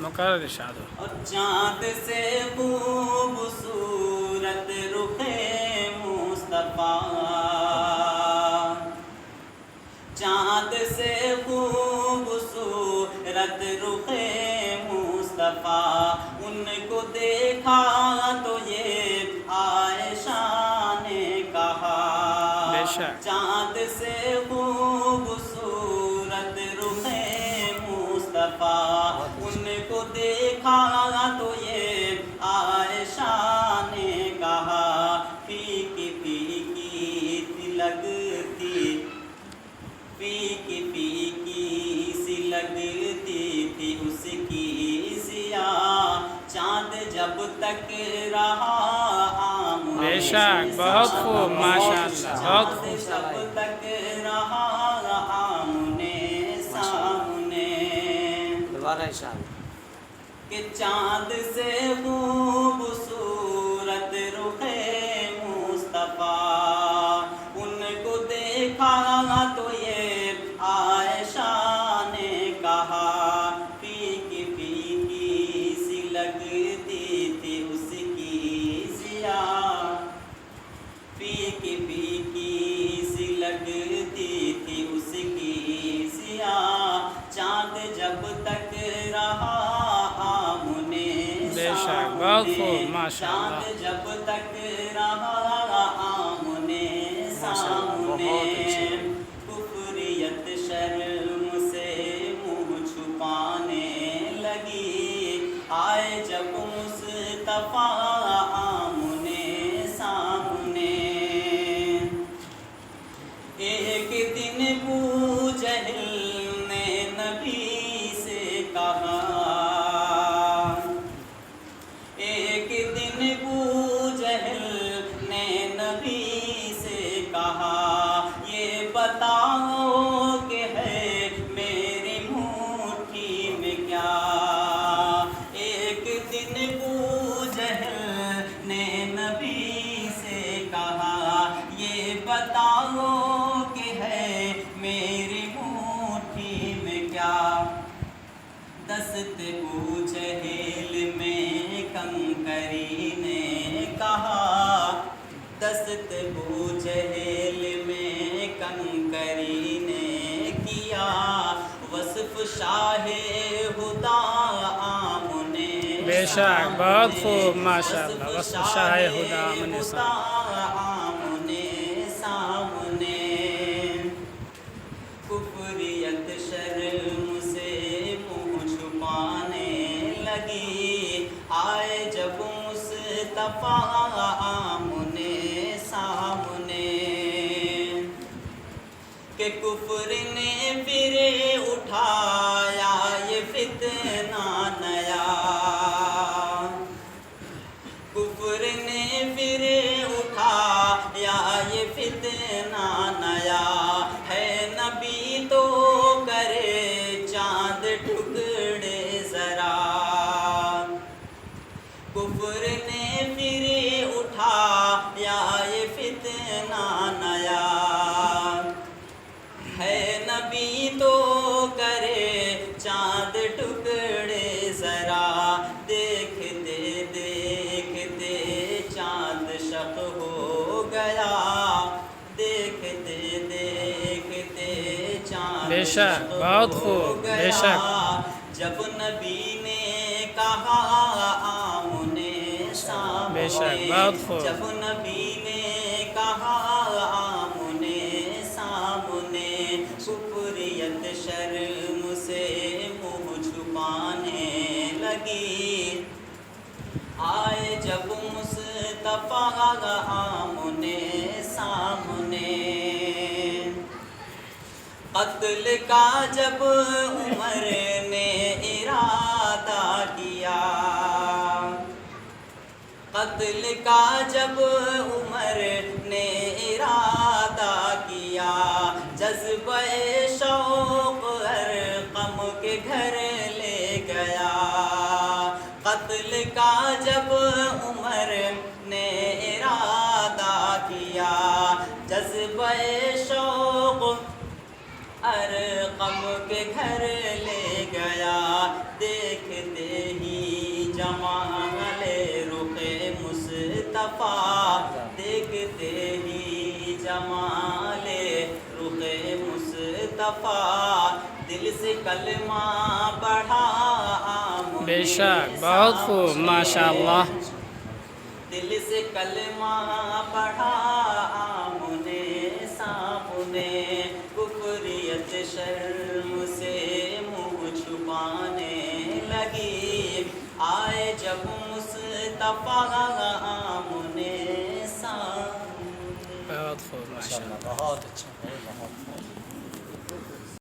مقرر ارشاد ہو. اور چاند سے خوبصورت رخ مصطفیٰ، چاند سے خوبصورت رخ مصطفیٰ، ان کو دیکھا تو یہ عائشہ نے کہا، بے شک چاند سے خوبصورت رخ مصطفیٰ، ان کو دیکھا تو یہ عائشہ نے کہا، پھیکی پھیکی سی لگتی، پھیکی پھیکی سی لگتی تھی اس کی ضیاء، چاند جب تک رہا آمنے بے شک بہت خوب ماشاء اللہ بہت چاند خوب. جب تک رہا آمنے سامنے، دوبارہ ارشاد. کہ چاند سے خوبصورت رخ مصطفیٰ، ان کو دیکھا تو یہ عائشہ نے کہا، پھیکی پھیکی سی لگتی تھی اس کی ضیاء، پھیکی پھیکی سی لگتی تھی اس کی ضیاء، چاند جب تک رہا آمنے بے شک بہت خوب ماشاء چاند اللہ. جب تک رہا آمنے سامنے، کفریت شرم سے منہ چھپانے لگی، آئے جب مصطفیٰ آمنے سامنے، ایک دن ابو جہل نے نبی سے کہا، ایک دن ابو جہل نے نبی سے کہا، یہ بتاؤ کہ ہے میری مٹھی میں کیا، ایک دن ابو جہل نے نبی سے کہا، یہ بتاؤ کہ ہے میری مٹھی میں کیا، دست ابو جہل میں کنکری نے کہا، دست ابو جہل میں کنکری نے کیا، وصف شاہ ہدا آمنے بے شک بہت خوب ماشاء اللہ. وصف شاہ خدا من آمنے سامنے، کفریت شرم سے منہ چھپانے لگی، آئے جب مصطفیٰ آمنے سامنے، کہ کفر نے پھر اٹھایا یہ فتنہ نیا، کفر نے پھر اٹھایا یہ فتنہ نیا، ہے نبی تو کرے چاند ٹکڑے ذرا، کفر نے پھر اٹھایا یہ فتنہ نیا، ہے نبی تو کرے چاند ٹکڑے ذرا، دیکھتے دیکھتے چاند شق ہو گیا، دیکھتے دیکھتے چاند بے شک شق بہت ہو خوب بے گیا، شک. جب نبی نے کہا آمنے سامنے، بے شک بہت خوب. جب نبی نے کہا آمنے سامنے، کفریت شرم سے منہ چھپانے لگی، آئے جب مصطفیٰ آمنے سامنے، قتل کا جب عمر نے ارادہ کیا، قتل کا جب عمر نے ارادہ کیا، جذبہ شوق ارقم کے گھر لے گیا، قتل کا جب عمر نے ارادہ کیا، جذبہ شوق ارقم کے گھر لے گیا، دیکھتے جمالِ رخ مصطفیٰ دیکھتے ہی جمالِ رخ مصطفیٰ دل سے کلمہ پڑھا بے شک بہت خوب ماشاءاللہ دل سے کلمہ پڑھا آمنے سامنے کفریت شرم سے منہ چھپانے لگی آئے جب مصطفیٰ آمنے سامنے بہت خوب ماشاءاللہ بہت اچھا بہت